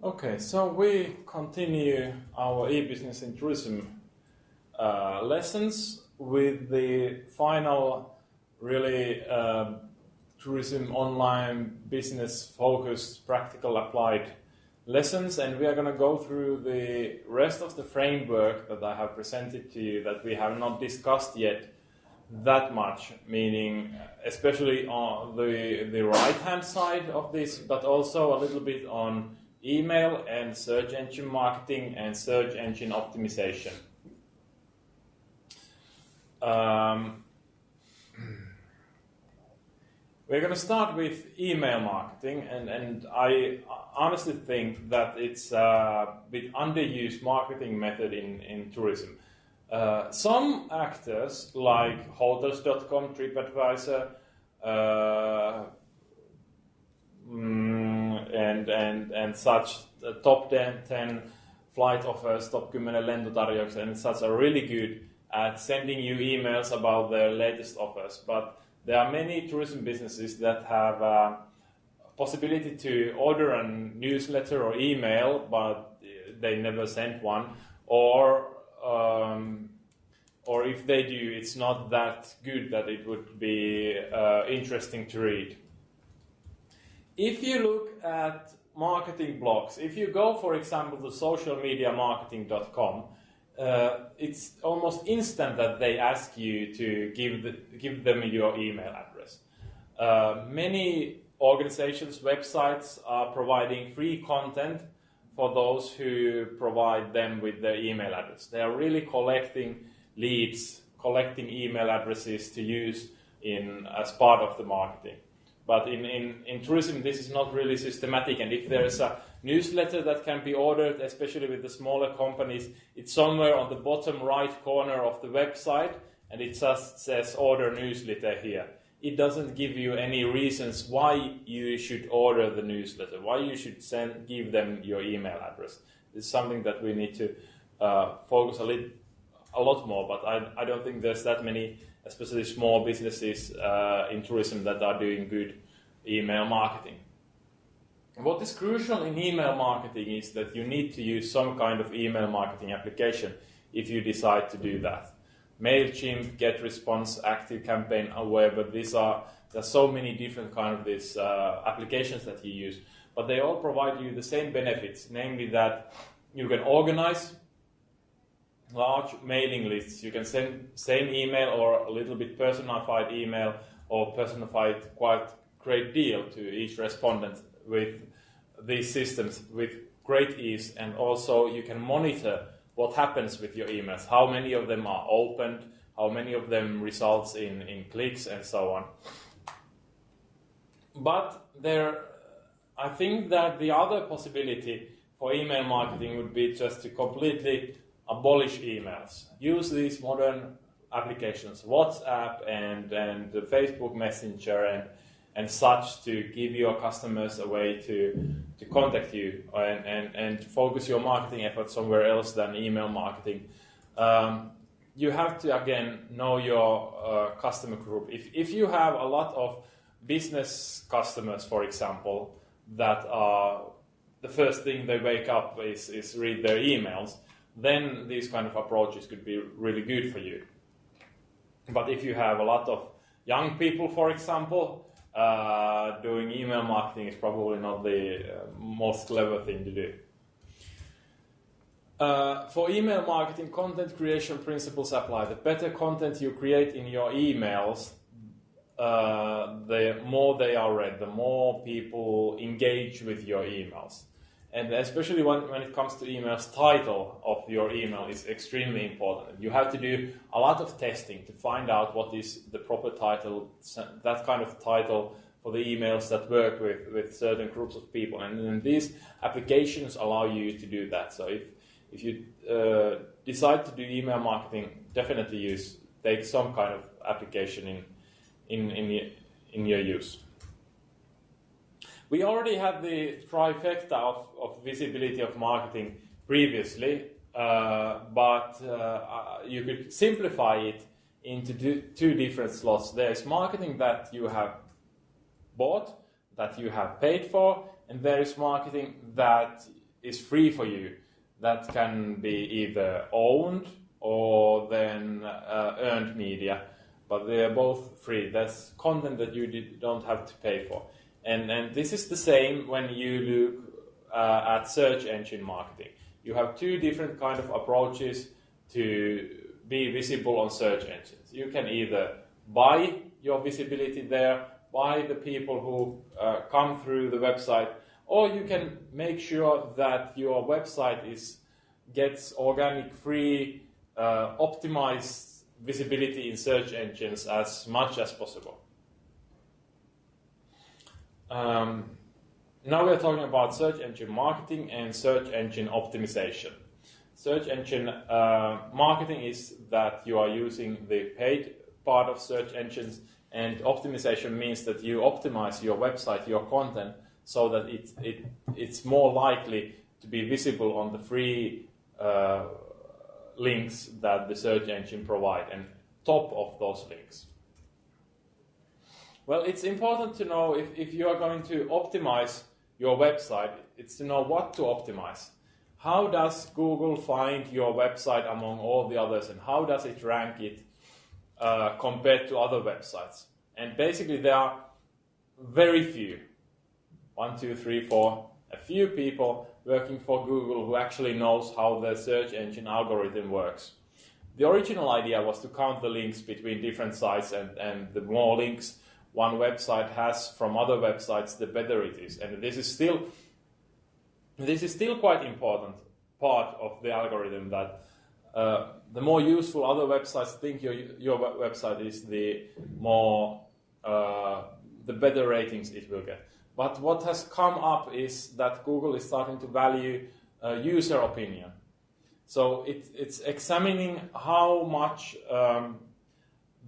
Okay, so we continue our e-business in tourism lessons with the final really tourism online business focused practical applied lessons, and we are going to go through the rest of the framework that I have presented to you that we have not discussed yet that much, meaning especially on the right hand side of this, but also a little bit on email and search engine marketing and search engine optimization. We're going to start with email marketing, and I honestly think that it's a bit underused marketing method in tourism. Some actors like Hotels.com, TripAdvisor, and such top 10 flight offers, top 10 lentotarjouksia and such are really good at sending you emails about their latest offers. But there are many tourism businesses that have a possibility to order a newsletter or email, but they never sent one, or if they do, it's not that good that it would be interesting to read. If you look at marketing blogs, if you go, for example, to socialmediamarketing.com, it's almost instant that they ask you to give them your email address. Many organizations' websites are providing free content for those who provide them with their email address. They are really collecting leads, collecting email addresses to use as part of the marketing. But in tourism, this is not really systematic, and if there is a newsletter that can be ordered, especially with the smaller companies, it's somewhere on the bottom right corner of the website, and it just says order newsletter here. It doesn't give you any reasons why you should order the newsletter, why you should give them your email address. It's something that we need to focus a lot more, but I don't think there's that many, especially small businesses in tourism, that are doing good email marketing. What is crucial in email marketing is that you need to use some kind of email marketing application if you decide to do that. MailChimp, GetResponse, ActiveCampaign, Aware, but there's so many different kind of these applications that you use, but they all provide you the same benefits, namely that you can organize large mailing lists. You can send same email or a little bit personified email or personified quite great deal to each respondent with these systems with great ease, and also you can monitor what happens with your emails, how many of them are opened, how many of them results in clicks and so on. But I think that the other possibility for email marketing would be just to completely abolish emails. Use these modern applications, WhatsApp and the Facebook Messenger and such, to give your customers a way to contact you and focus your marketing efforts somewhere else than email marketing. You have to, again, know your customer group. If you have a lot of business customers, for example, that are the first thing they wake up is read their emails, then these kind of approaches could be really good for you. But if you have a lot of young people, for example, doing email marketing is probably not the most clever thing to do. For email marketing, content creation principles apply. The better content you create in your emails, the more they are read, the more people engage with your emails. And especially when it comes to emails, title of your email is extremely important. You have to do a lot of testing to find out what is the proper title, that kind of title for the emails that work with certain groups of people. And these applications allow you to do that. So if you decide to do email marketing, definitely take some kind of application in your use. We already had the trifecta of visibility of marketing previously, but you could simplify it into two different slots. There's marketing that you have bought, that you have paid for, and there is marketing that is free for you, that can be either owned or then earned media, but they are both free. That's content that you don't have to pay for. And this is the same when you look at search engine marketing. You have two different kind of approaches to be visible on search engines. You can either buy your visibility there, buy the people who come through the website, or you can make sure that your website gets organic, free, optimized visibility in search engines as much as possible. Now we're talking about search engine marketing and search engine optimization. Search engine marketing is that you are using the paid part of search engines, and optimization means that you optimize your website, your content, so that it's more likely to be visible on the free links that the search engine provide, and top of those links. Well, it's important to know if you are going to optimize your website, it's to know what to optimize. How does Google find your website among all the others, and how does it rank it compared to other websites? And basically there are very few, 1, 2, 3, 4, a few people working for Google who actually knows how the search engine algorithm works. The original idea was to count the links between different sites, and the more links one website has from other websites, the better it is. And this is still quite important part of the algorithm, that the more useful other websites think your website is, the better ratings it will get. But what has come up is that Google is starting to value user opinion. So it's examining how much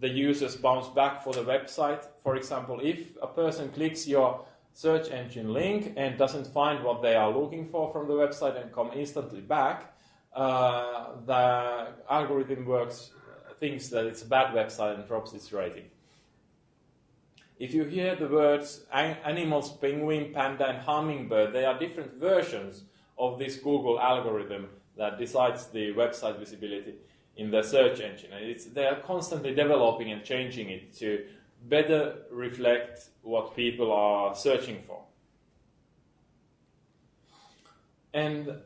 the users bounce back for the website. For example, if a person clicks your search engine link and doesn't find what they are looking for from the website and come instantly back, the algorithm thinks that it's a bad website and drops its rating. If you hear the words animals, penguin, panda, and hummingbird, they are different versions of this Google algorithm that decides the website visibility in the search engine. They are constantly developing and changing it to better reflect what people are searching for. And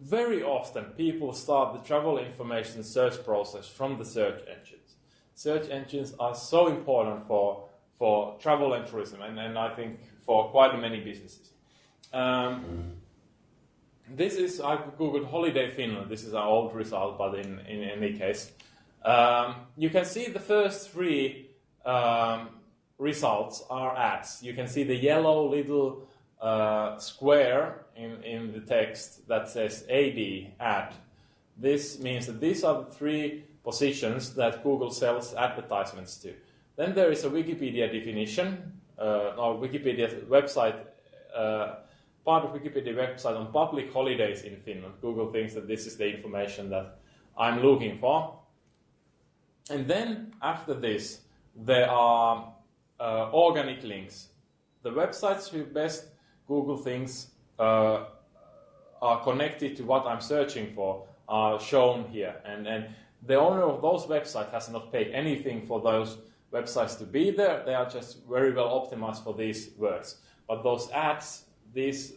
very often people start the travel information search process from the search engines. Search engines are so important for travel and tourism, and I think for quite many businesses. I've googled holiday Finland. This is an old result, but in any case, you can see the first three results are ads. You can see the yellow little square in the text that says ad. This means that these are the three positions that Google sells advertisements to. Then there is a Wikipedia definition, or Wikipedia website, part of Wikipedia website on public holidays in Finland. Google thinks that this is the information that I'm looking for. And then after this, there are organic links. The websites who best Google thinks are connected to what I'm searching for are shown here. And the owner of those websites has not paid anything for those websites to be there. They are just very well optimized for these words. But those ads, these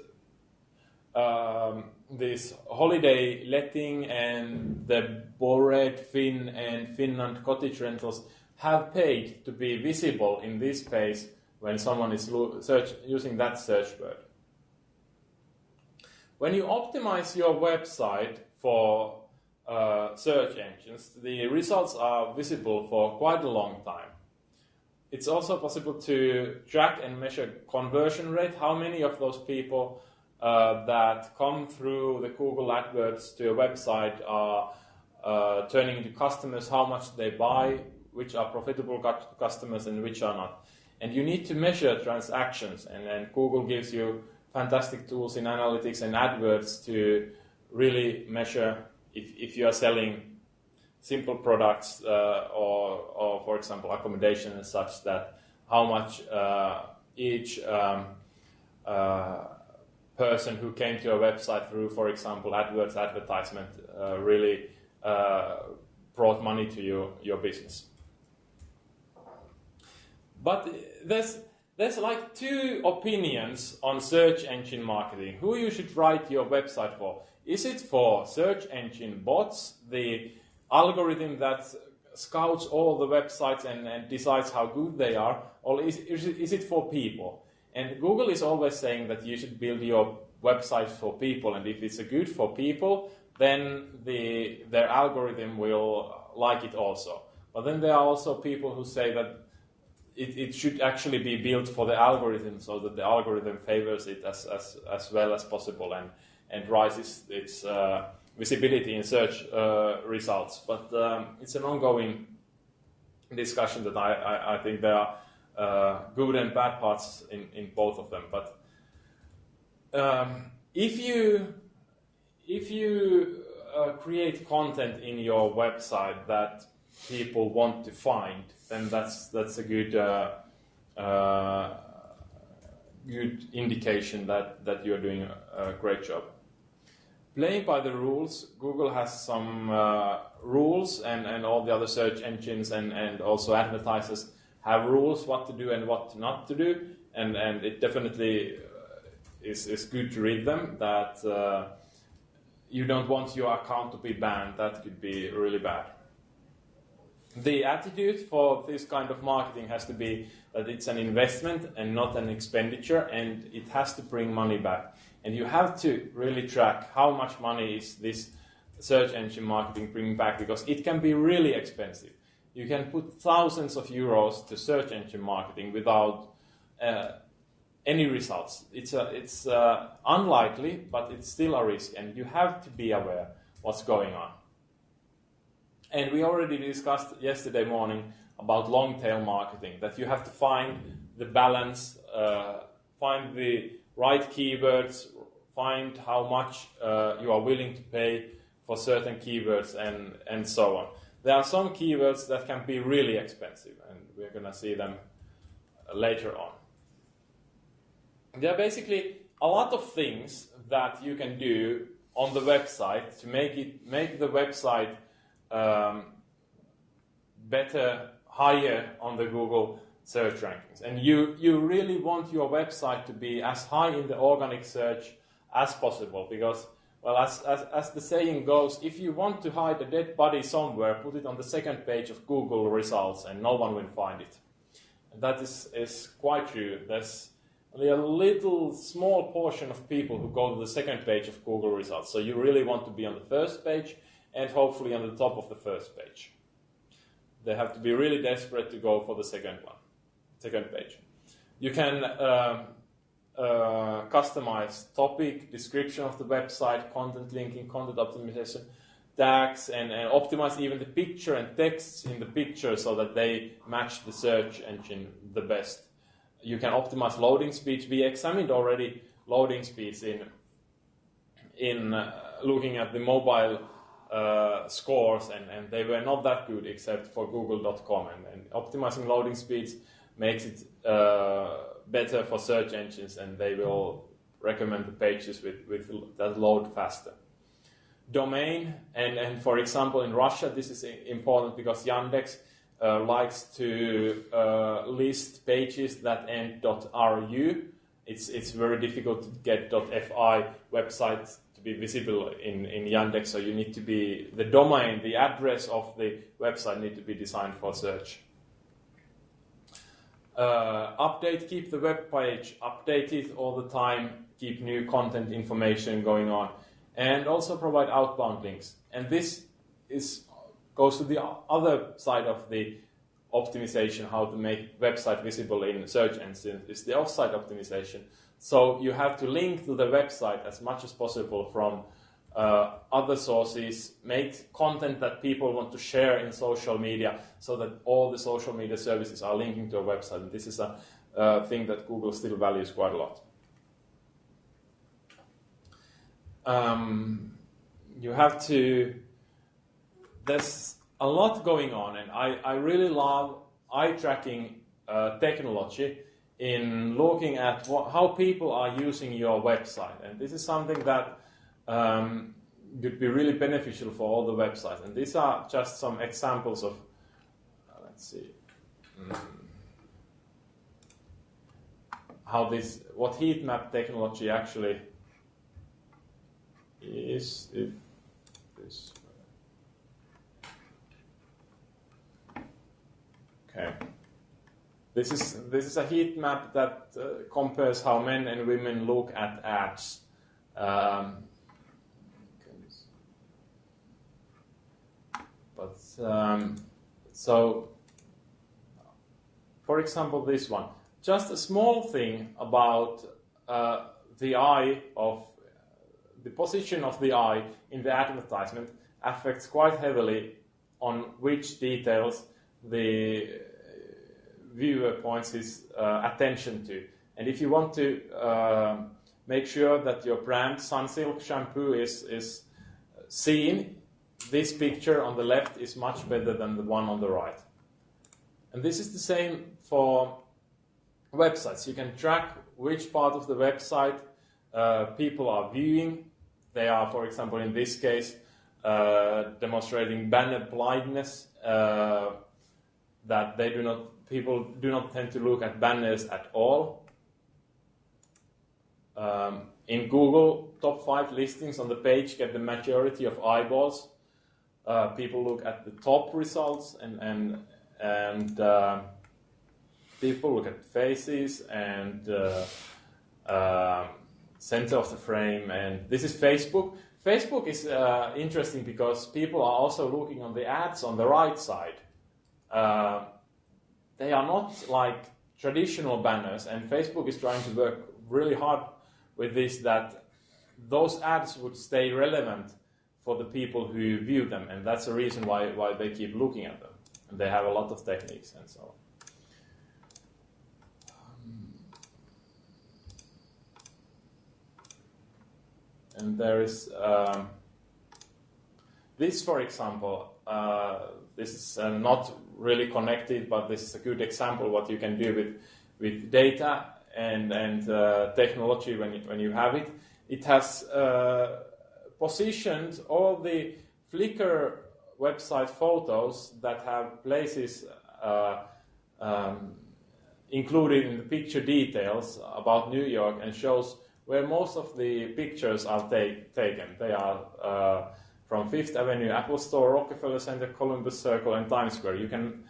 holiday letting and the Bored Finn and Finland cottage rentals have paid to be visible in this page when someone is using that search word. When you optimize your website for search engines, the results are visible for quite a long time. It's also possible to track and measure conversion rate, how many of those people that come through the Google AdWords to a website are turning into customers, how much they buy, which are profitable customers and which are not. And you need to measure transactions, and Google gives you fantastic tools in analytics and AdWords to really measure if you are selling simple products or for example accommodation and such, that how much each person who came to a website through, for example, AdWords advertisement really brought money to your business. But there's like two opinions on search engine marketing. Who you should write your website for? Is it for search engine bots, the algorithm that scouts all the websites and decides how good they are, or is it for people? And Google is always saying that you should build your website for people, and if it's good for people, then their algorithm will like it also. But then there are also people who say that it should actually be built for the algorithm, so that the algorithm favors it as well as possible and rises its visibility in search results. But it's an ongoing discussion that I think there are good and bad parts in both of them. But if you create content in your website that people want to find, then that's a good good indication that you're doing a great job. Playing by the rules, Google has some rules, and all the other search engines and also advertisers have rules what to do and what not to do, and it definitely is good to read them, that you don't want your account to be banned. That could be really bad. The attitude for this kind of marketing has to be that it's an investment and not an expenditure, and it has to bring money back. And you have to really track how much money is this search engine marketing bringing back, because it can be really expensive. You can put thousands of euros to search engine marketing without any results. It's unlikely, but it's still a risk, and you have to be aware what's going on. And we already discussed yesterday morning about long-tail marketing, that you have to find the balance, find the right keywords, find how much you are willing to pay for certain keywords, and so on. There are some keywords that can be really expensive, and we're going to see them later on. There are basically a lot of things that you can do on the website to make the website better, higher on the Google search rankings. And you really want your website to be as high in the organic search as possible, because, well, as the saying goes, if you want to hide a dead body somewhere, put it on the second page of Google results and no one will find it. And that is quite true. There's only a little small portion of people who go to the second page of Google results. So you really want to be on the first page, and hopefully on the top of the first page. They have to be really desperate to go for the second page. You can customize topic, description of the website, content linking, content optimization, tags, and optimize even the picture and texts in the picture so that they match the search engine the best. You can optimize loading speeds. We examined already loading speeds in looking at the mobile scores, and they were not that good except for google.com, and optimizing loading speeds makes it better for search engines, and they will recommend the pages with that load faster. Domain, and for example in Russia this is important because Yandex likes to list pages that end .ru. It's very difficult to get .fi websites to be visible in Yandex, so you need to be, the domain, the address of the website need to be designed for search. Keep the web page updated all the time, keep new content information going on, and also provide outbound links. And this goes to the other side of the optimization, how to make website visible in search engines, is the offsite optimization. So you have to link to the website as much as possible from other sources, make content that people want to share in social media so that all the social media services are linking to a website. And this is a thing that Google still values quite a lot. You have to, there's a lot going on, and I really love eye tracking technology, in looking at how people are using your website. And this is something that could be really beneficial for all the websites. And these are just some examples of, let's see, what heat map technology actually is. If this, okay. This is a heat map that compares how men and women look at ads. So, for example, this one. Just a small thing about the eye of the position of the eye in the advertisement affects quite heavily on which details the viewer points his attention to. And if you want to make sure that your brand Sunsilk shampoo is seen, this picture on the left is much better than the one on the right. And this is the same for websites. You can track which part of the website people are viewing. They are, for example, in this case, demonstrating banner blindness, that people do not tend to look at banners at all. In Google, top 5 listings on the page get the majority of eyeballs. People look at the top results, and people look at faces and center of the frame. And this is Facebook. Facebook is interesting because people are also looking on the ads on the right side. They are not like traditional banners, and Facebook is trying to work really hard with this, that those ads would stay relevant for the people who view them, and that's the reason why they keep looking at them. And they have a lot of techniques and so on. And there is this, for example, this is not really connected, but this is a good example what you can do with data and technology when you have it. It has positioned all the Flickr website photos that have places included in the picture details about New York, and shows where most of the pictures are taken. They are from Fifth Avenue, Apple Store, Rockefeller Center, Columbus Circle, and Times Square. You can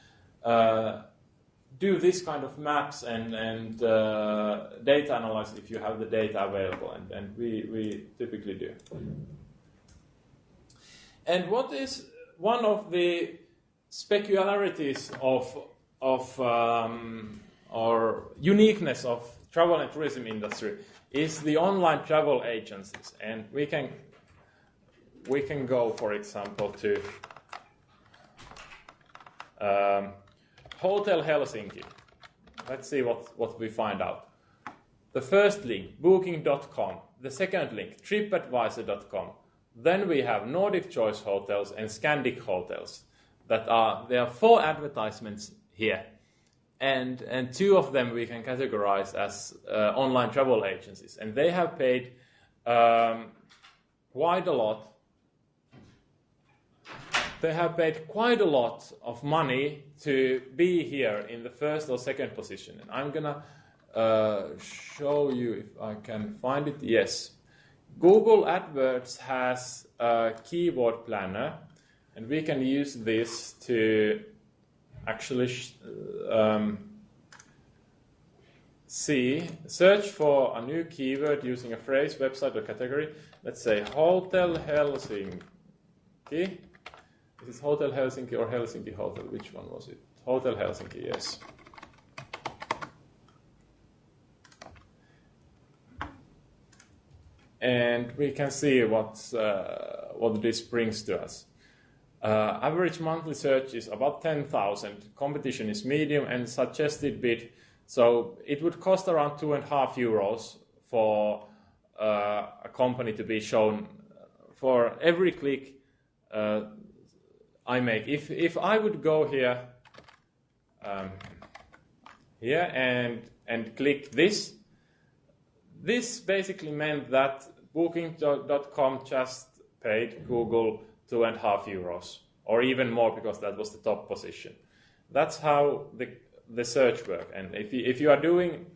do this kind of maps and data analysis if you have the data available, and we typically do. And what is one of the peculiarities or uniqueness of travel and tourism industry is the online travel agencies. And we can go, for example, to Hotel Helsinki. Let's see what we find out. The first link, booking.com. The second link, tripadvisor.com. Then we have Nordic Choice Hotels and Scandic Hotels. There are 4 advertisements here. And 2 of them we can categorize as online travel agencies. And they have paid quite a lot. They have paid quite a lot of money to be here in the first or second position. And I'm gonna show you if I can find it. Yes. Google AdWords has a keyword planner, and we can use this to actually search for a new keyword using a phrase, website, or category. Let's say Hotel Helsinki. Is it Hotel Helsinki or Helsinki Hotel? Which one was it? Hotel Helsinki, yes. And we can see what this brings to us. Average monthly search is about 10,000. Competition is medium, and suggested bid. So it would cost around €2.50 for a company to be shown for every click I make. If I would go here, and click this. This basically meant that Booking.com just paid Google €2.5, or even more because that was the top position. That's how the search works. And if you are doing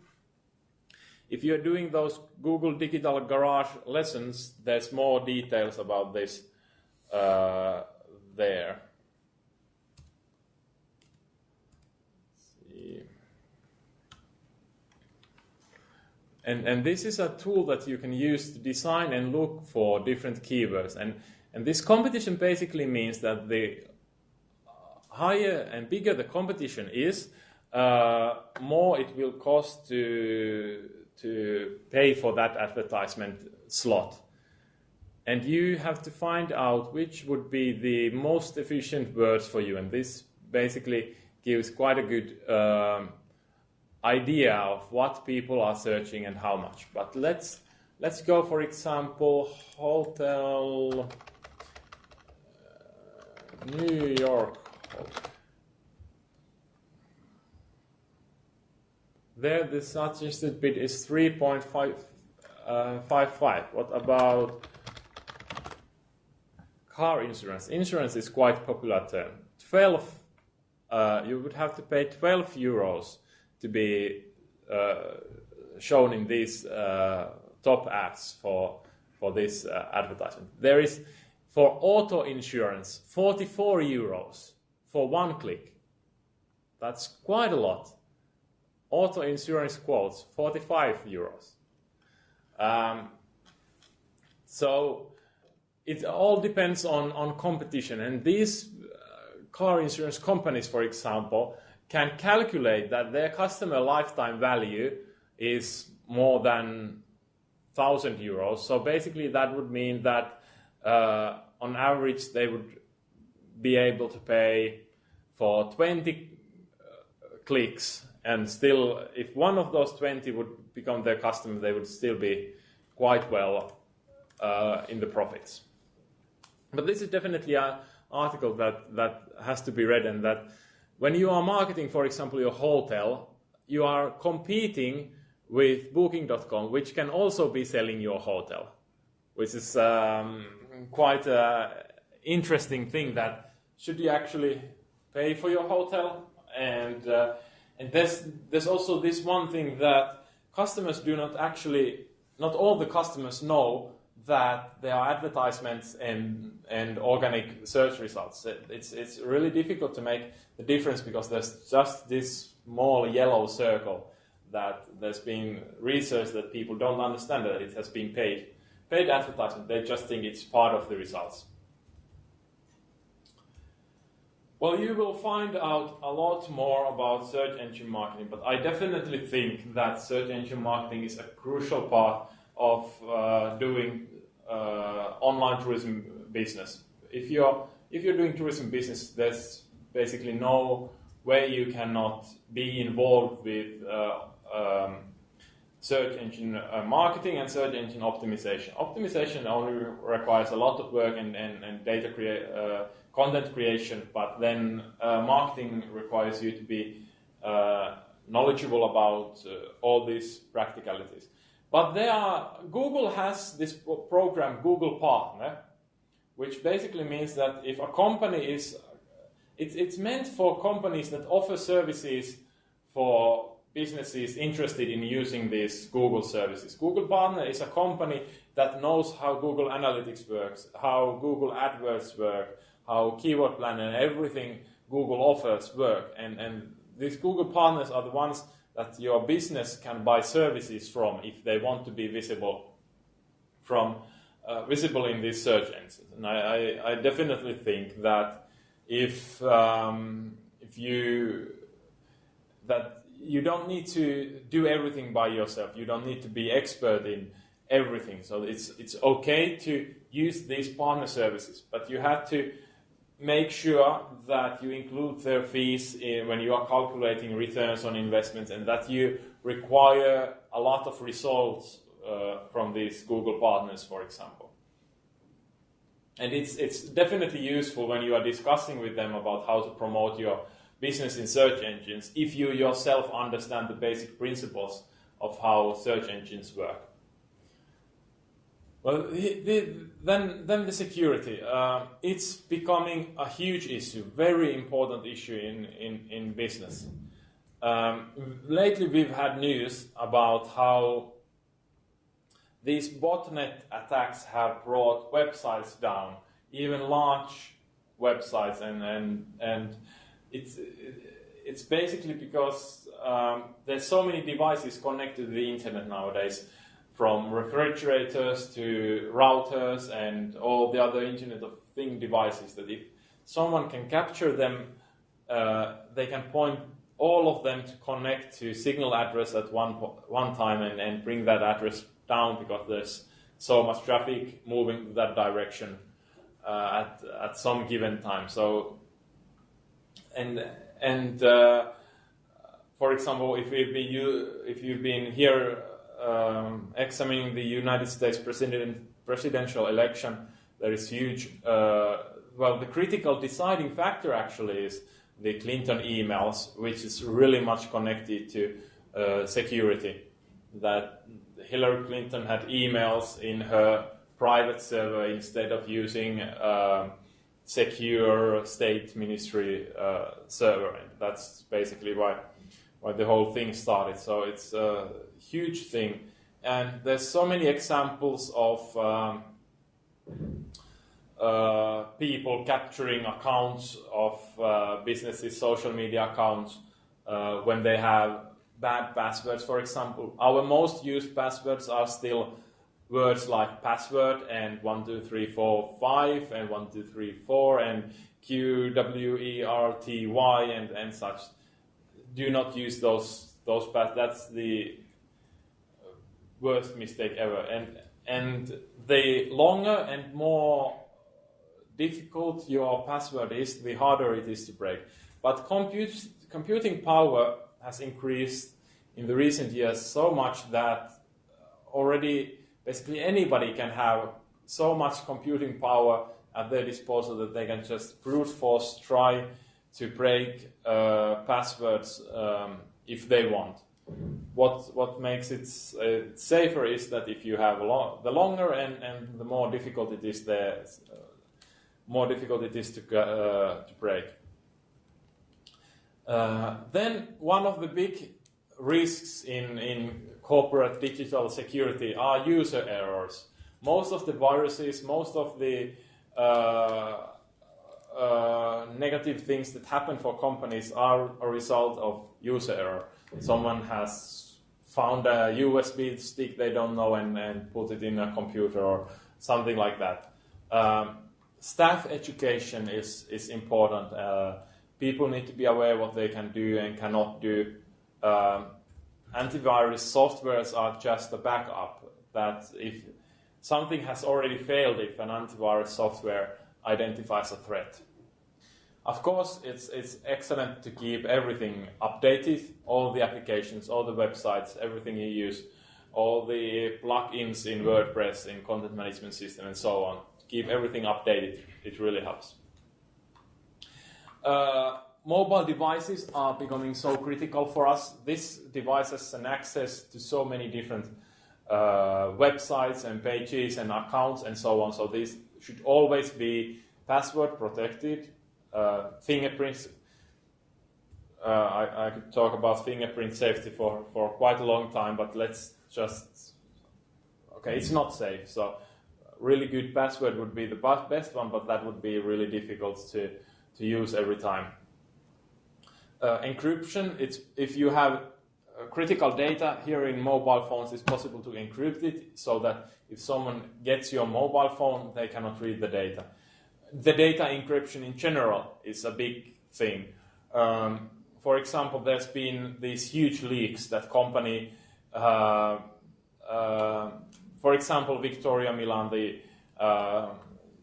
those Google Digital Garage lessons, there's more details about this there. And this is a tool that you can use to design and look for different keywords. And this competition basically means that the higher and bigger the competition is, more it will cost to pay for that advertisement slot. And you have to find out which would be the most efficient words for you. And this basically gives quite a good idea of what people are searching and how much. But let's go, for example, hotel New York. There the suggested bid is 3.55. What about car insurance? Insurance is quite a popular term. 12. You would have to pay €12 to be shown in these top ads for this advertisement. There is, for auto insurance, €44 for one click. That's quite a lot. Auto insurance quotes, €45. So it all depends on competition. And these car insurance companies, for example, can calculate that their customer lifetime value is more than €1,000. So basically that would mean that on average they would be able to pay for 20 clicks, and still if one of those 20 would become their customer, they would still be quite well in the profits. But this is definitely an article that has to be read, and that when you are marketing, for example, your hotel, you are competing with Booking.com, which can also be selling your hotel, which is quite an interesting thing. That should you actually pay for your hotel? And there's also this one thing that customers do not actually, not all the customers know that there are advertisements and organic search results. It's really difficult to make the difference because there's just this small yellow circle that there's been research that people don't understand that it has been paid advertisement. They just think it's part of the results. Well, you will find out a lot more about search engine marketing, but I definitely think that search engine marketing is a crucial part of doing online tourism business. If you're doing tourism business, there's basically no way you cannot be involved with search engine marketing and search engine optimization. Optimization only requires a lot of work and data content creation, but then marketing requires you to be knowledgeable about all these practicalities. But Google has this program, Google Partner, which basically means that if a company it's meant for companies that offer services for businesses interested in using these Google services. Google Partner is a company that knows how Google Analytics works, how Google AdWords work, how Keyword Planner and everything Google offers work. And these Google Partners are the ones that your business can buy services from if they want to be visible in these search engines. And I definitely think that if you don't need to do everything by yourself, you don't need to be expert in everything. So it's okay to use these partner services, but you have to make sure that you include their fees when you are calculating returns on investments, and that you require a lot of results from these Google partners, for example. And it's definitely useful when you are discussing with them about how to promote your business in search engines if you yourself understand the basic principles of how search engines work. Well, then the security. It's becoming a huge issue, very important issue in business. Lately we've had news about how these botnet attacks have brought websites down, even large websites, and it's basically because there's so many devices connected to the internet nowadays, from refrigerators to routers and all the other Internet of Things devices, that if someone can capture them, they can point all of them to connect to signal address at one time and bring that address down, because there's so much traffic moving that direction at some given time. So for example, if you've been here examining the United States presidential election, there is huge. Well, the critical deciding factor actually is the Clinton emails, which is really much connected to security. That Hillary Clinton had emails in her private server instead of using secure state ministry server, and that's basically why the whole thing started. So it's a huge thing, and there's so many examples of people capturing accounts of businesses, social media accounts, when they have bad passwords. For example, our most used passwords are still words like password and 12345 and 1234 and QWERTY and such. Do not use those that's the worst mistake ever. And the longer and more difficult your password is, the harder it is to break. But computing power has increased in the recent years so much that already basically anybody can have so much computing power at their disposal that they can just brute force try to break passwords if they want. What makes it safer is that if you have the longer and the more difficult it is, to break. Then one of the big risks in corporate digital security are user errors. Most of the viruses, most of the negative things that happen for companies are a result of user error. Someone has found a USB stick they don't know and put it in a computer or something like that. Staff education is important. People need to be aware what they can do and cannot do. Antivirus softwares are just a backup. That if something has already failed, if an antivirus software identifies a threat. Of course, it's excellent to keep everything updated, all the applications, all the websites, everything you use, all the plugins in WordPress, in content management system, and so on. Keep everything updated. It really helps. Mobile devices are becoming so critical for us. This device has an access to so many different websites and pages and accounts and so on. So these should always be password protected. Fingerprints. I could talk about fingerprint safety for quite a long time, but let's just... Okay, it's not safe. So really good password would be the best one, but that would be really difficult to use every time. Encryption, if you have critical data here in mobile phones, it's possible to encrypt it so that if someone gets your mobile phone, they cannot read the data. The data encryption in general is a big thing. For example, there's been these huge leaks that company, for example, Victoria Milan, the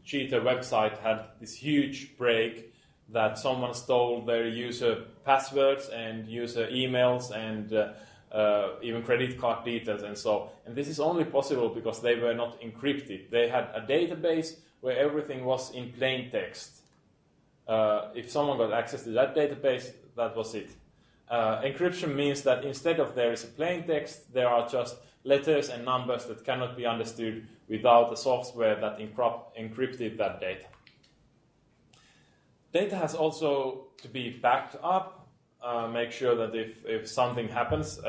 cheater website, had this huge break that someone stole their user passwords and user emails and even credit card details and so. And this is only possible because they were not encrypted. They had a database where everything was in plain text. If someone got access to that database, that was it. Encryption means that instead of there is a plain text, there are just letters and numbers that cannot be understood without a software that encrypted that data. Data has also to be backed up, make sure that if something happens,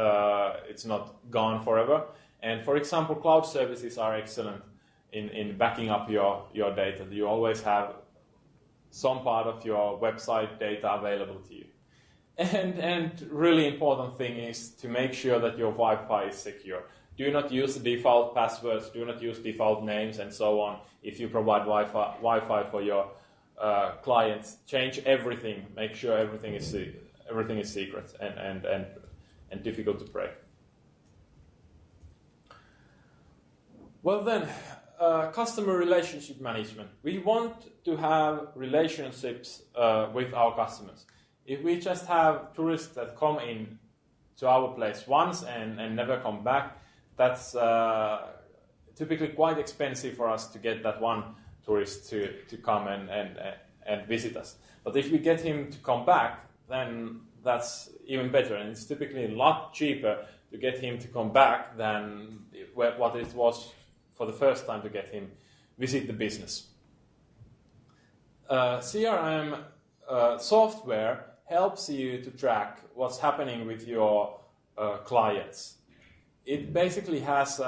it's not gone forever. And for example, cloud services are excellent in backing up your data. You always have some part of your website data available to you. And really important thing is to make sure that your Wi-Fi is secure. Do not use the default passwords, do not use default names and so on. If you provide Wi-Fi for your clients, change everything. Make sure everything is secret and difficult to break. Well then, customer relationship management. We want to have relationships with our customers. If we just have tourists that come in to our place once and never come back, that's typically quite expensive for us to get that one tourist to come and visit us. But if we get him to come back, then that's even better. And it's typically a lot cheaper to get him to come back than what it was for the first time to get him visit the business. CRM software helps you to track what's happening with your clients. It basically has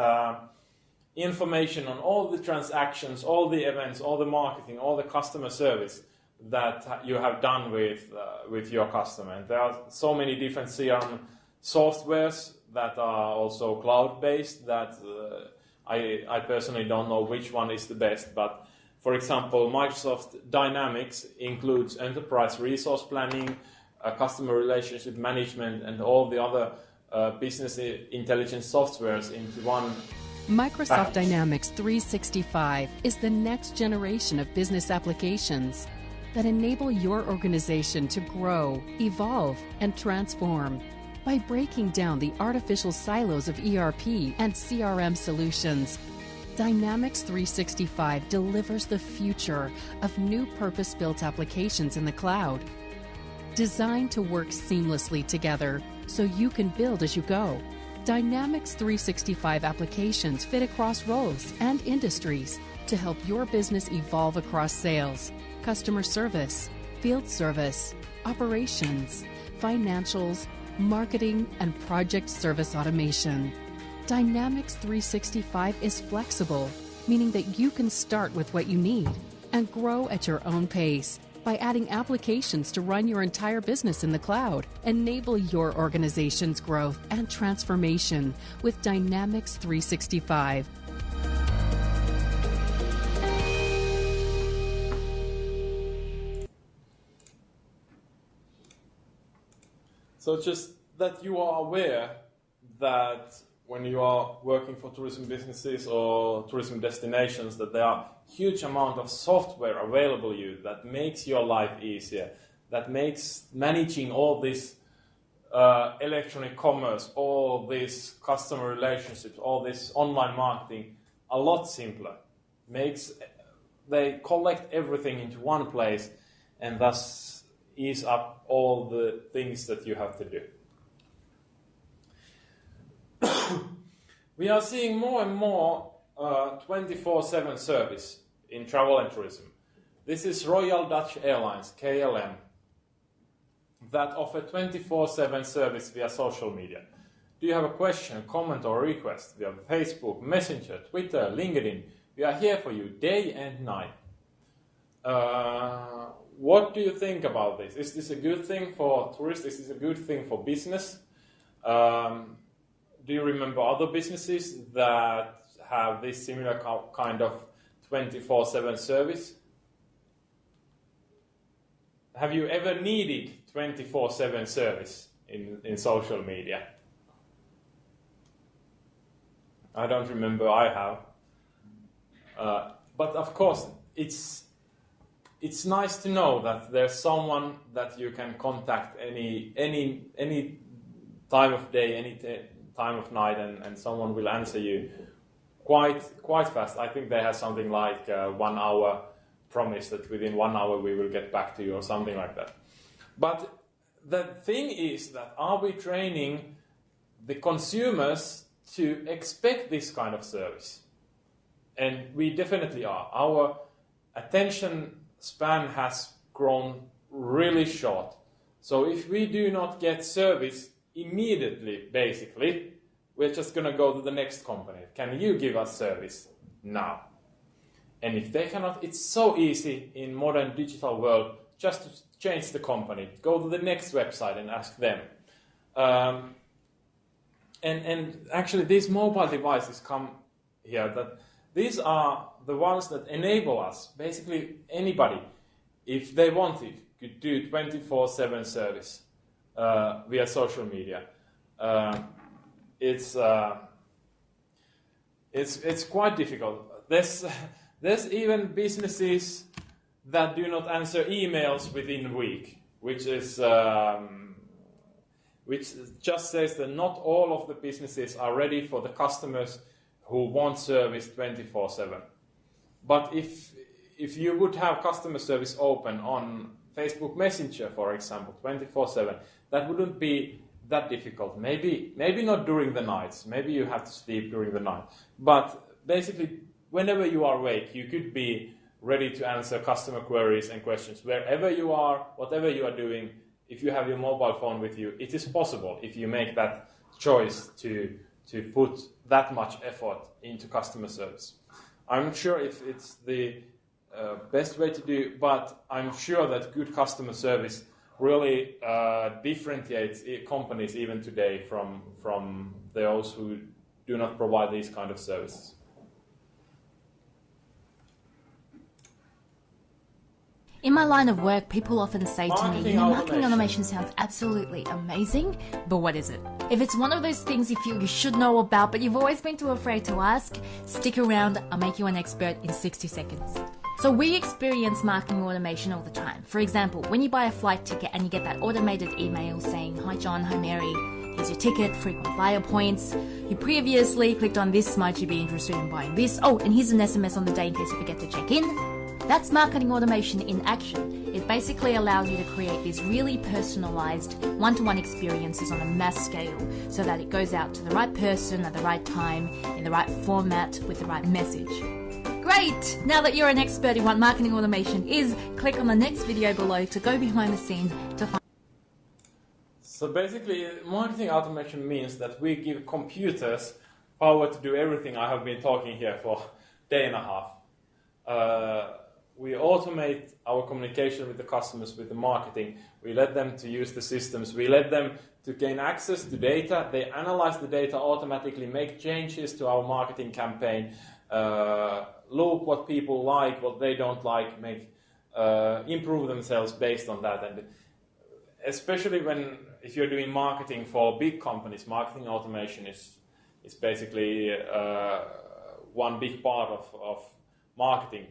information on all the transactions, all the events, all the marketing, all the customer service that you have done with your customer. And there are so many different CRM softwares that are also cloud-based that I personally don't know which one is the best, but for example, Microsoft Dynamics includes enterprise resource planning, customer relationship management, and all the other business intelligence softwares into one Microsoft package. Dynamics 365 is the next generation of business applications that enable your organization to grow, evolve, and transform. By breaking down the artificial silos of ERP and CRM solutions, Dynamics 365 delivers the future of new purpose-built applications in the cloud, designed to work seamlessly together so you can build as you go. Dynamics 365 applications fit across roles and industries to help your business evolve across sales, customer service, field service, operations, financials, marketing, and project service automation. Dynamics 365 is flexible, meaning that you can start with what you need and grow at your own pace by adding applications to run your entire business in the cloud. Enable your organization's growth and transformation with Dynamics 365. So just that you are aware that when you are working for tourism businesses or tourism destinations, that there are huge amount of software available to you that makes your life easier, that makes managing all this electronic commerce, all these customer relationships, all this online marketing a lot simpler. They collect everything into one place and thus ease up all the things that you have to do. We are seeing more and more 24/7 service in travel and tourism. This is Royal Dutch Airlines, KLM, that offer 24/7 service via social media. Do you have a question, comment or request? We have Facebook, Messenger, Twitter, LinkedIn. We are here for you day and night. What do you think about this? Is this a good thing for tourists? Is this a good thing for business? Do you remember other businesses that have this similar kind of 24/7 service? Have you ever needed 24/7 service in social media? I don't remember I have. But of course, it's nice to know that there's someone that you can contact any time of day, any time of night, and someone will answer you quite fast. I think they have something like 1 hour promise that within 1 hour we will get back to you or something like that. But the thing is that are we training the consumers to expect this kind of service? And we definitely are. Our attention span has grown really short. So if we do not get service immediately, basically, we're just going to go to the next company. Can you give us service now? And if they cannot, it's so easy in modern digital world just to change the company. Go to the next website and ask them. And actually these mobile devices come here. That these are the ones that enable us, basically anybody, if they want it, could do 24/7 service via social media. It's quite difficult. There's even businesses that do not answer emails within a week, which just says that not all of the businesses are ready for the customers who want service 24/7. But if you would have customer service open on Facebook Messenger, for example, 24/7, that wouldn't be that difficult. Maybe not during the nights. Maybe you have to sleep during the night. But basically, whenever you are awake, you could be ready to answer customer queries and questions. Wherever you are, whatever you are doing, if you have your mobile phone with you, it is possible if you make that choice to put that much effort into customer service. I'm not sure if it's the best way to do, but I'm sure that good customer service really differentiates companies even today from those who do not provide these kind of services. In my line of work, people often say to me, marketing automation. automation sounds absolutely amazing, but what is it? If it's one of those things you feel you should know about, but you've always been too afraid to ask, stick around, I'll make you an expert in 60 seconds. So we experience marketing automation all the time. For example, when you buy a flight ticket and you get that automated email saying, "Hi John, hi Mary, here's your ticket, frequent flyer points. You previously clicked on this, might you be interested in buying this? Oh, and here's an SMS on the day in case you forget to check in." That's marketing automation in action. It basically allows you to create these really personalized one-to-one experiences on a mass scale so that it goes out to the right person at the right time, in the right format, with the right message. Great! Now that you're an expert in what marketing automation is, click on the next video below to go behind the scenes to find. So basically, marketing automation means that we give computers power to do everything I have been talking here for a day and a half. We automate our communication with the customers, with the marketing. We let them to use the systems. We let them to gain access to data. They analyze the data automatically, make changes to our marketing campaign, look what people like, what they don't like, improve themselves based on that. And especially if you're doing marketing for big companies, marketing automation is basically one big part of marketing,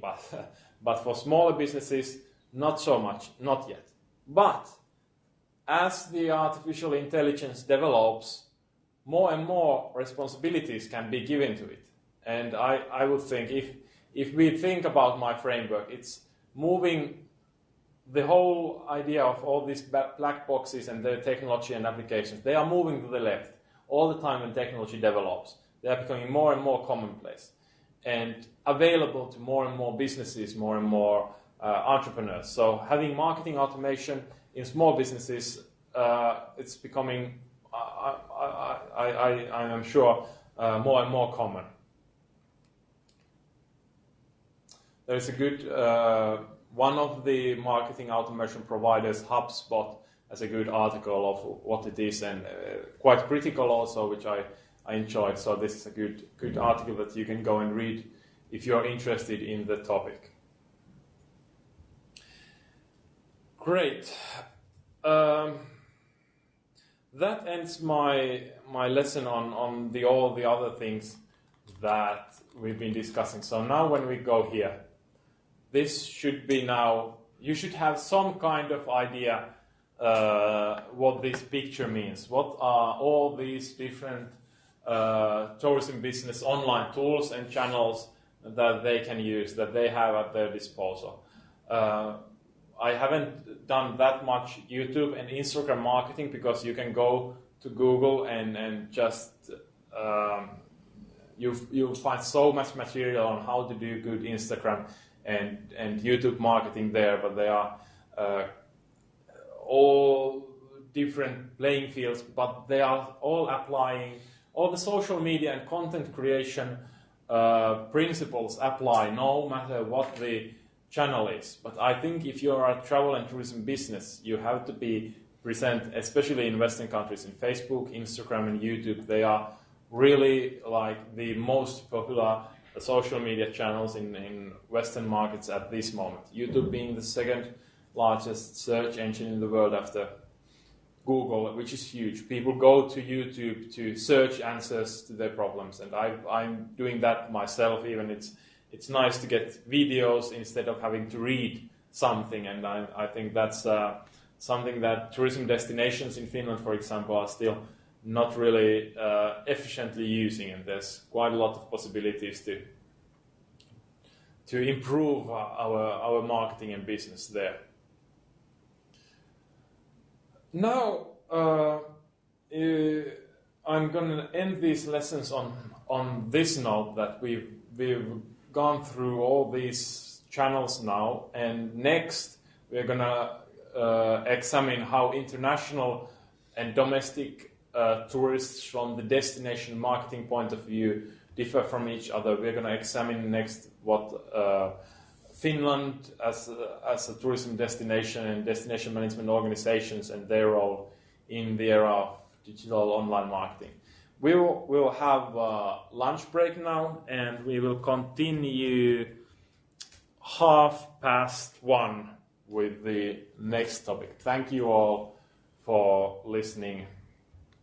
but for smaller businesses, not so much, not yet. But as the artificial intelligence develops, more and more responsibilities can be given to it. And I would think if we think about my framework, it's moving the whole idea of all these black boxes and their technology and applications. They are moving to the left all the time when technology develops. They are becoming more and more commonplace and available to more and more businesses, more and more entrepreneurs. So having marketing automation in small businesses, it's becoming, I am sure, more and more common. There's a good, one of the marketing automation providers, HubSpot, has a good article of what it is and quite critical also, which I enjoyed. So this is a good article that you can go and read if you're interested in the topic. Great. That ends my lesson on all the other things that we've been discussing. So now when we go here, this should be now, you should have some kind of idea what this picture means. What are all these different tourism business online tools and channels that they can use, that they have at their disposal. I haven't done that much YouTube and Instagram marketing, because you can go to Google and just you'll find so much material on how to do good Instagram and YouTube marketing there, but they are all different playing fields, but they are all applying, all the social media and content creation principles apply no matter what the channel is. But I think if you are a travel and tourism business, you have to be present, especially in Western countries, in Facebook, Instagram and YouTube. They are really like the most popular social media channels in Western markets at this moment. YouTube being the second largest search engine in the world after Google, which is huge. People go to YouTube to search answers to their problems, and I'm doing that myself. Even it's nice to get videos instead of having to read something, and I think that's something that tourism destinations in Finland, for example, are still not really efficiently using, and there's quite a lot of possibilities to improve our marketing and business there. Now I'm going to end these lessons on this note, that we've gone through all these channels now, and next we're going to examine how international and domestic tourists from the destination marketing point of view differ from each other. We're going to examine next what Finland as a tourism destination and destination management organizations and their role in the era of digital online marketing. We'll have a lunch break now, and we will continue 1:30 with the next topic. Thank you all for listening.